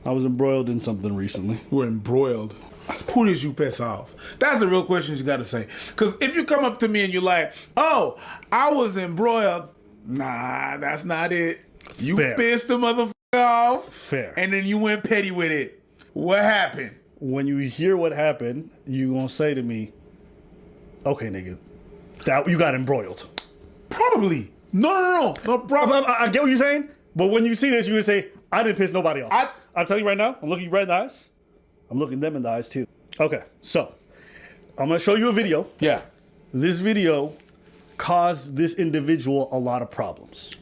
I was embroiled in something recently. We're embroiled. Who did you piss off? That's the real question you got to say. Because if you come up to me and you're like, oh, I was embroiled. Nah, that's not it. You Fair. pissed the motherfucker off. Fair. And then you went petty with it. What happened? When you hear what happened, you gonna say to me, okay, nigga, that you got embroiled. Probably. No problem. I get what you're saying, but when you see this, you're gonna say, I didn't piss nobody off. I'm telling you right now, I'm looking you right in the eyes. I'm looking them in the eyes too. Okay, so I'm gonna show you a video. Yeah. This video caused this individual a lot of problems.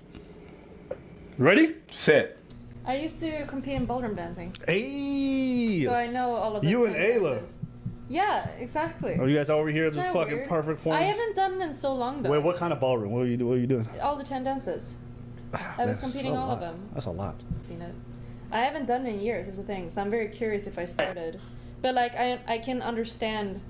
Ready? Set. I used to compete in ballroom dancing, Hey! so I know all of the You and trend Ayla. dances. Yeah, exactly. Are you guys over here Isn't just that fucking weird? perfect forms? I haven't done it in so long though. Wait, what kind of ballroom? What are you doing? All the 10 dances. I was competing all of them. That's a lot. Seen it. I haven't done it in years is the thing, so I'm very curious if I started. But like I can understand,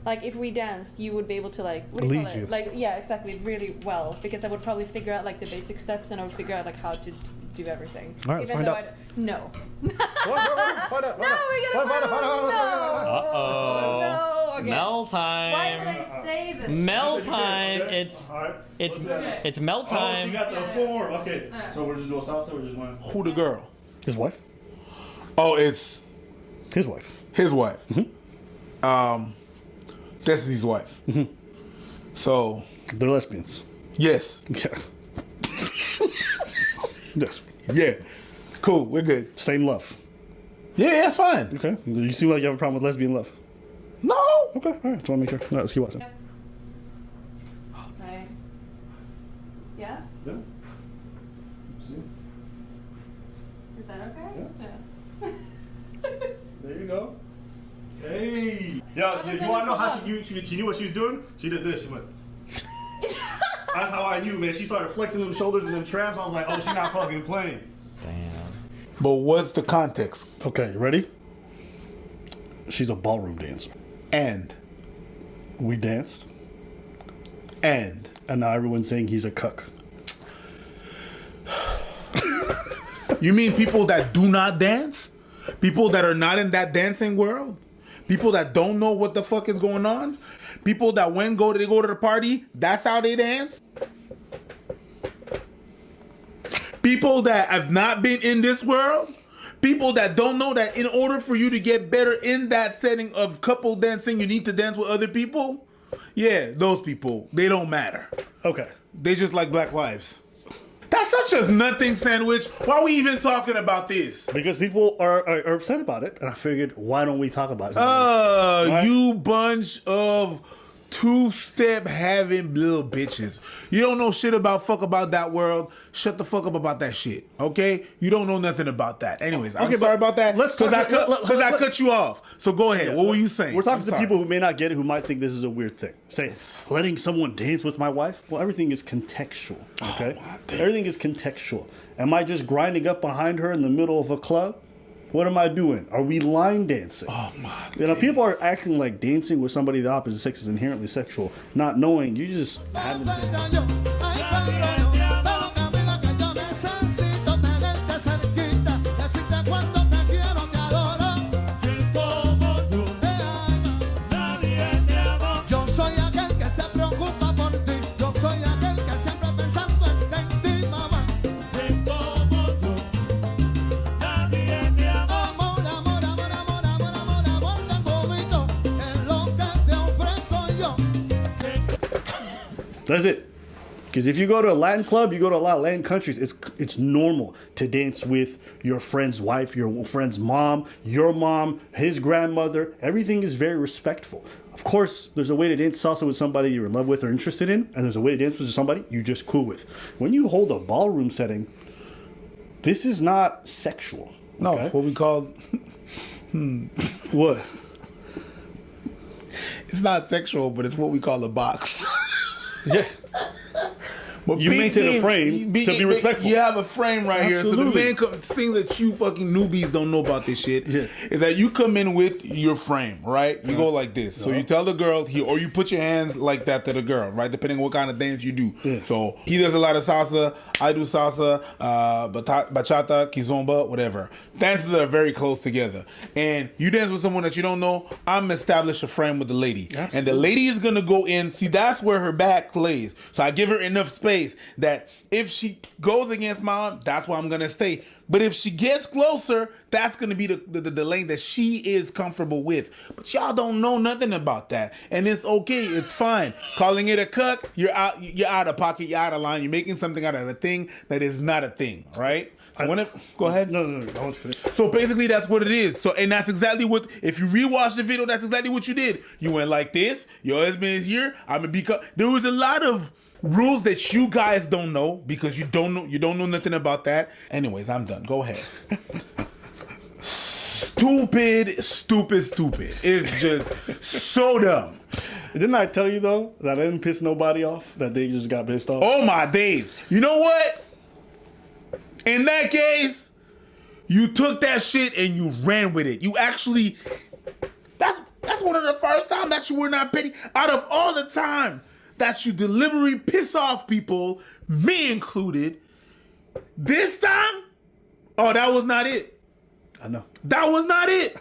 like if we danced, you would be able to like what do you Lead call it? you. Like yeah, exactly, really well because I would probably figure out like the basic steps and I would figure out like how to do everything. All right, let's find out. No. Find out. No, we gotta Find out. Uh-oh. No. Okay. Mel Why would time. I say this? Mel time. Okay. It's All right. it's What's that? it's Mel Oh, she time. got the Yeah. form. Okay. Alright. So we're just doing salsa. We're just going. Who the girl? His wife. Oh, it's His wife. his wife. Destiny's wife. So, They're lesbians. yes. Yeah. Yes. Yeah. Cool. We're good. Same love. Yeah, that's fine. Okay. You seem like you have a problem with lesbian love. No. Okay. All right. Just want to make sure. All right. Let's keep watching. Right. Yeah? Yeah. Is that okay? Yeah. There you go. Hey. Yeah. You want to know how she knew what she was doing? She did this. She went. That's how I knew, man. She started flexing them shoulders and them traps. I was like, oh, she not fucking playing. Damn. But what's the context? Okay. Ready? She's a ballroom dancer. And We danced, and and now everyone's saying he's a cuck. you mean people that do not dance? People that are not in that dancing world? People that don't know what the fuck is going on? People that when they go to the party, that's how they dance? People that have not been in this world? People that don't know that in order for you to get better in that setting of couple dancing, you need to dance with other people? Yeah, those people, they don't matter. Okay. They just like Black Lives. That's such a nothing sandwich. Why are we even talking about this? Because people are upset about it, and I figured, why don't we talk about it? Right. You bunch of two-step having little bitches. You don't know shit about that world. Shut the fuck up about that shit, okay? You don't know nothing about that. Anyways, I'm Okay, sorry but about that. let's Because talk- I cut you off. So go ahead. What were you saying? We're talking I'm to sorry. people who may not get it, who might think this is a weird thing. Say, letting someone dance with my wife? Well, everything is contextual, okay? my days. Everything is contextual. Am I just grinding up behind her in the middle of a club? What am I doing? Are we line dancing? Oh my You know, people are acting like dancing with somebody of the opposite sex is inherently sexual, not knowing you just haven't been. Yo soy aquel que se preocupa por ti. Yo soy aquel que siempre pensando en ti, mamá. Amor, amor, amor, amor, amor, amor, amor del vómito. Es lo que te ofrezco yo. That's it. Because if you go to a Latin club, you go to a lot of Latin countries, it's normal to dance with your friend's wife, your friend's mom, your mom, his grandmother. Everything is very respectful. Of course, there's a way to dance salsa with somebody you're in love with or interested in, and there's a way to dance with somebody you're just cool with. When you hold a ballroom setting, this is not sexual. No, okay? it's what we call. What? It's not sexual, but it's what we call a box. Yeah. But You big maintain a game, frame to be respectful. You have a frame right here. So Absolutely. the man things that you fucking newbies don't know about this shit Yeah. is that you come in with your frame, right? You go like this. So you tell the girl, or you put your hands like that to the girl, right? Depending on what kind of dance you do. Yeah. So he does a lot of salsa. I do salsa, bachata, kizomba, whatever. Dances that are very close together. And you dance with someone that you don't know, I'm establish a frame with the lady. Absolutely. And the lady is gonna go in. See, that's where her back lays. So I give her enough space that if she goes against mine, that's where I'm gonna stay. But if she gets closer, that's gonna be the lane that she is comfortable with. But y'all don't know nothing about that, and it's okay. It's fine. Calling it a cuck, you're out of pocket. You're out of line. You're making something out of a thing that is not a thing, right? So go ahead. No. I want to finish. So basically, that's what it is. So, and that's exactly what. If you rewatch the video, that's exactly what you did. You went like this. Your husband is here. I'm gonna be. There was a lot of rules that you guys don't know because you don't know nothing about that. Anyways, I'm done. Go ahead. Stupid. It's just so dumb. Didn't I tell you though that I didn't piss nobody off? That they just got pissed off. Oh my days. You know what? In that case, you took that shit and you ran with it. You actually, that's one of the first times that you were not petty. Out of all the time that you deliberately piss off people, me included, this time, oh, that was not it. I know. That was not it.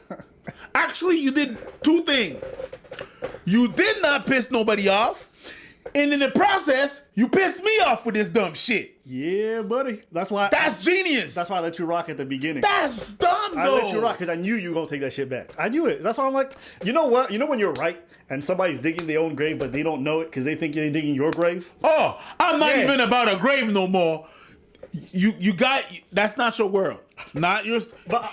Actually, you did two things. You did not piss nobody off, and in the process, you pissed me off with this dumb shit. Yeah, buddy. That's why. That's genius. That's why I let you rock at the beginning. That's dumb, though. I let you rock because I knew you were gonna take that shit back. I knew it. That's why I'm like, you know what? You know when you're right and somebody's digging their own grave, but they don't know it because they think they're digging your grave. Oh, I'm not Yeah. even about a grave no more. You got that's not your world, not yours. But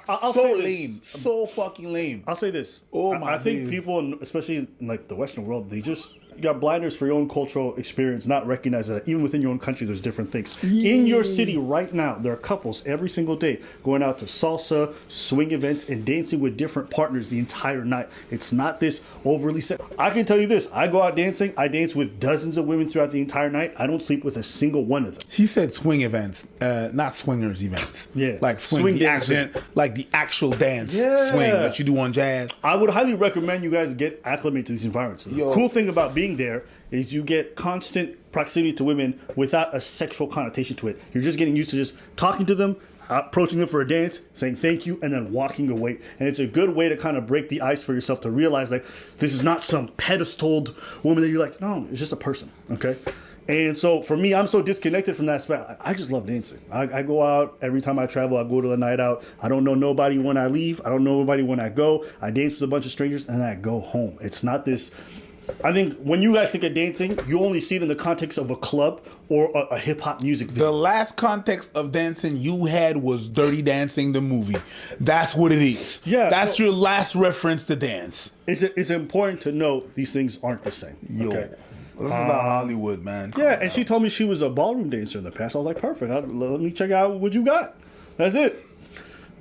I'll so say this. lame, so fucking lame. I'll say this. Oh, I my think days. people, especially in like the Western world, they just you got blinders for your own cultural experience, not recognize that even within your own country, there's different things. In your city right now, there are couples every single day going out to salsa, swing events, and dancing with different partners the entire night. It's not this overly set. I can tell you this: I go out dancing. I dance with dozens of women throughout the entire night. I don't sleep with a single one of them. He said swing events, not swingers events. Yeah. like Swing the dancing. action, like the actual dance Yeah. swing that you do on jazz. I would highly recommend you guys get acclimated to these environments. The Yo. cool thing about being there is you get constant proximity to women without a sexual connotation to it. You're just getting used to just talking to them, approaching them for a dance, saying thank you, and then walking away. And it's a good way to kind of break the ice for yourself to realize like this is not some pedestaled woman that you're like, no, it's just a person, okay? And so for me, I'm so disconnected from that aspect. I just love dancing. I go out every time I travel. I go to a night out. I don't know nobody when I leave. I don't know nobody when I go. I dance with a bunch of strangers and I go home. It's not this. I think when you guys think of dancing, you only see it in the context of a club or a hip hop music The video. last context of dancing you had was Dirty Dancing, the movie. That's what it is. Yeah, that's so- your last reference to dance. It's important to know these things aren't the same. Yo, Okay. this is not Hollywood, man. Yeah, and she told me she was a ballroom dancer in the past. I was like, perfect. Let me check out what you got. That's it.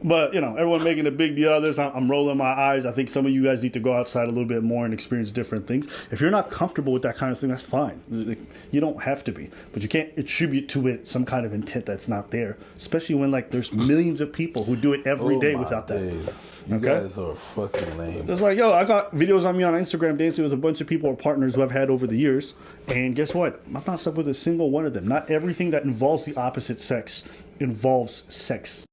But, you know, everyone making a big deal out of this. I'm rolling my eyes. I think some of you guys need to go outside a little bit more and experience different things. If you're not comfortable with that kind of thing, that's fine. You don't have to be. But you can't attribute to it some kind of intent that's not there. Especially when, like, there's millions of people who do it every day without that. You Okay. guys are fucking lame. It's like, yo, I got videos on me on Instagram dancing with a bunch of people or partners who I've had over the years. And guess what? I've not slept with a single one of them. Not everything that involves the opposite sex involves sex.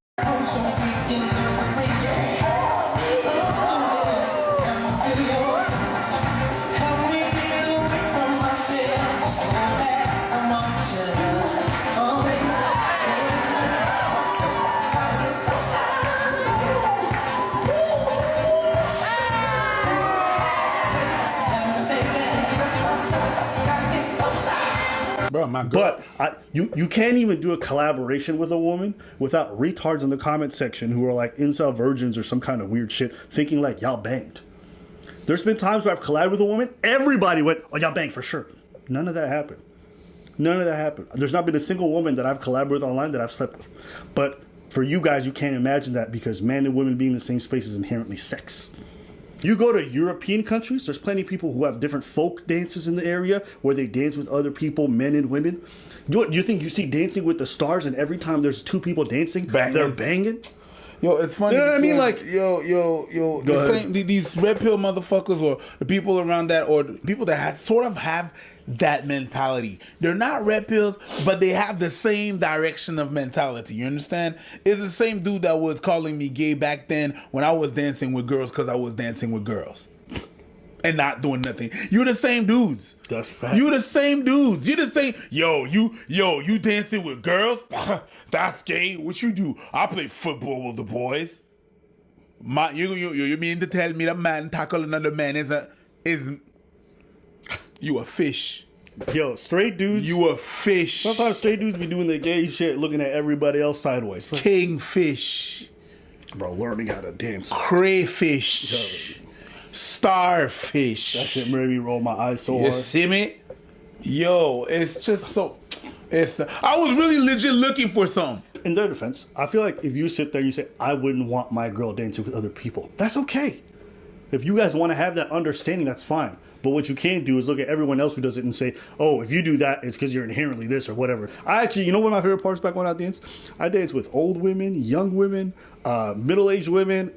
Bro, my girl. But you can't even do a collaboration with a woman without retards in the comment section who are like incel virgins or some kind of weird shit thinking like y'all banged. There's been times where I've collabed with a woman, everybody went, oh, y'all banged for sure. None of that happened. None of that happened. There's not been a single woman that I've collaborated with online that I've slept with. But for you guys, you can't imagine that because men and women being in the same space is inherently sex. You go to European countries, there's plenty of people who have different folk dances in the area where they dance with other people, men and women. Do you think you see Dancing with the Stars and every time there's two people dancing, Banging. they're banging? Yo, it's funny. You know what I mean? because, Like- yo. Go the ahead. same- these red pill motherfuckers, or the people around that, or the people that sort of have that mentality. They're not red pills, but they have the same direction of mentality. You understand? It's the same dude that was calling me gay back then when I was dancing with girls because I was dancing with girls and not doing nothing. You're the same dudes. That's fact. You the same dudes. You the same. You dancing with girls? That's gay. What you do? I play football with the boys. You mean to tell me that man tackle another man is you a fish? Yo, straight dudes. You a fish? Sometimes straight dudes be doing the gay shit, looking at everybody else sideways. Like, Kingfish, bro, learning how to dance. crayfish, starfish. That shit made me roll my eyes so You hard. see me? Yo, it's just so. I was really legit looking for some. In their defense, I feel like if you sit there and you say, I wouldn't want my girl dancing with other people, that's okay. If you guys want to have that understanding, that's fine. But what you can't do is look at everyone else who does it and say, oh, if you do that, it's because you're inherently this or whatever. I actually, you know what my favorite part is back when I dance? I dance with old women, young women, middle-aged women,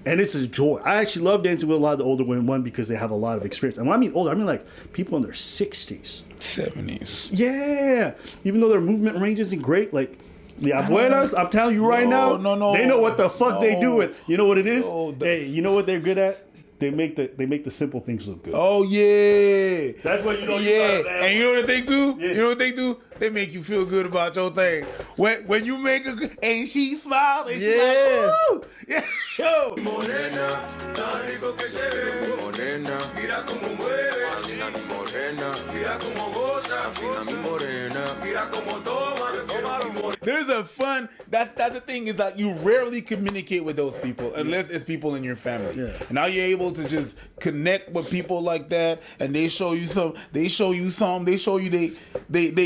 and it's a joy. I actually love dancing with a lot of the older women, one, because they have a lot of experience. And when I mean older, I mean like people in their 60s. 70s. Yeah. Even though their movement range isn't great, like the abuelas, I'm telling you right now, No. they know what the fuck they No. doing. You know what it is? No, Hey, you know what they're good at? They make the simple things look good. Oh yeah. That's what you know. You Yeah, got, man. and you know what they do? Yeah. You know what they do? They make you feel good about your thing. When you make a and she smiles and she Yeah. like, woo! Yeah, yo. Morena, tan rico que se ve. Morena, mira cómo mueve. Afina mi morena, mira cómo goza. Afina mi morena, mira cómo toma. Yo quiero mi morena. There's a fun. That's the thing is that you rarely communicate with those people unless it's people in your family. Yeah. And now you're able to just connect with people like that, and they show you some. They show you they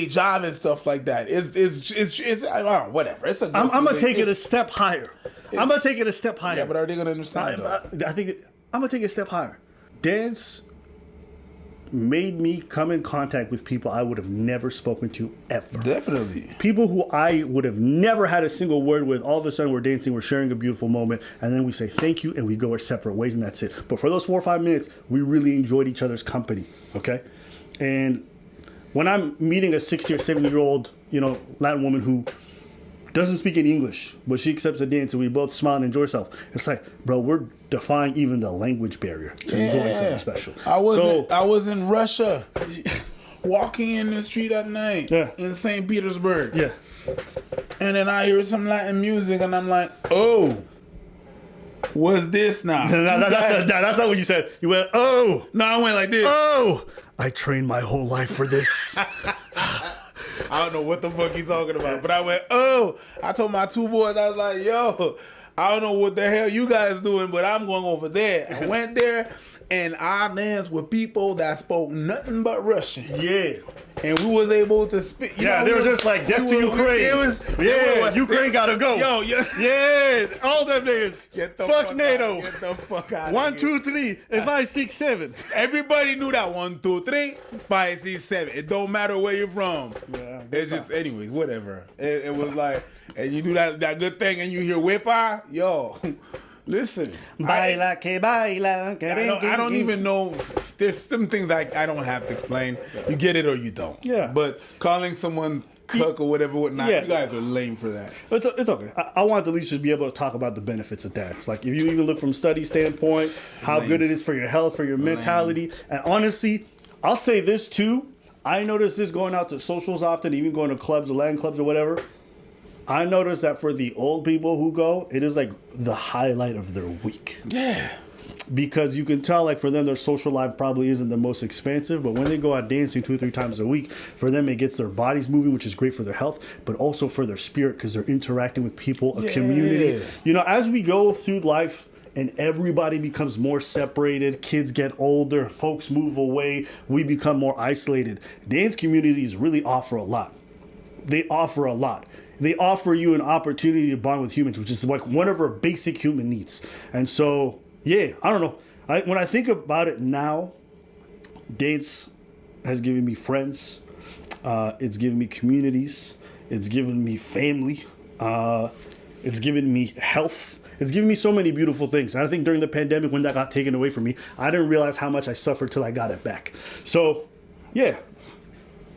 jive and stuff like that. It's I don't know, whatever. It's a. I'm gonna take it a step higher. I'm gonna take it a step higher. Yeah, but are they gonna understand? though? I think I'm gonna take it a step higher. Dance made me come in contact with people I would have never spoken to ever. Definitely. People who I would have never had a single word with, all of a sudden we're dancing, we're sharing a beautiful moment, and then we say thank you and we go our separate ways, and that's it. But for those 4 or 5 minutes, we really enjoyed each other's company, okay? And when I'm meeting a 60 or 70-year-old, Latin woman who doesn't speak any English, but she accepts the dance and we both smile and enjoy ourselves, it's like, bro, we're defying even the language barrier to enjoying something special. I was in Russia, walking in the street at night in St. Petersburg. Yeah. And then I hear some Latin music, and I'm like, oh, what's this now? That's not what you said. You went, oh. No, I went like this. Oh, I trained my whole life for this. I don't know what the fuck he's talking about, but I went, oh. I told my 2 boys, I was like, yo, I don't know what the hell you guys doing, but I'm going over there. I went there, and I danced with people that spoke nothing but Russian. Yeah. And we was able to speak. Yeah, they were just like, death to Ukraine. Ukraine gotta go. Yo, Yeah, all them niggas. Get the Fuck fuck NATO. Out, get the fuck out. 1, 2, 3, and 5, 6, 7. Everybody knew that 1, 2, 3, 5, 6, 7. It don't matter where you're from. Yeah, It's just, anyways, whatever. It was like, and you do that good thing, and you hear whip-eye, yo. Listen, Baila que baila. Que I don't even know. There's some things I don't have to explain. You get it or you don't. Yeah. But calling someone cuck or whatever, Yeah. you guys are lame for that. It's okay. I want to at least just be able to talk about the benefits of dance. Like, if you even look from study standpoint, how good it is for your health, for your mentality. And honestly, I'll say this too. I notice this going out to socials often, even going to clubs or Latin clubs or whatever. I noticed that for the old people who go, it is like the highlight of their week. Yeah. Because you can tell, like, for them, their social life probably isn't the most expansive, but when they go out dancing 2 or 3 times a week, for them, it gets their bodies moving, which is great for their health, but also for their spirit because they're interacting with people, a community. As we go through life and everybody becomes more separated, kids get older, folks move away, we become more isolated. Dance communities really offer a lot. They offer a lot. They offer you an opportunity to bond with humans, which is like one of our basic human needs. And so, yeah, I don't know. When I think about it now, dance has given me friends. It's given me communities. It's given me family. It's given me health. It's given me so many beautiful things. And I think during the pandemic, when that got taken away from me, I didn't realize how much I suffered till I got it back. So, yeah,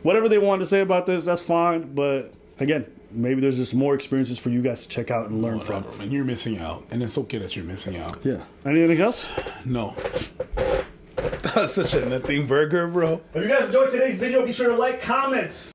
whatever they want to say about this, that's fine. But again, maybe there's just more experiences for you guys to check out and learn from. Whatever, man. You're missing out, and it's okay that you're missing out. Yeah. Anything else? No. That's such a nothing burger, bro. If you guys enjoyed today's video, be sure to like, comment.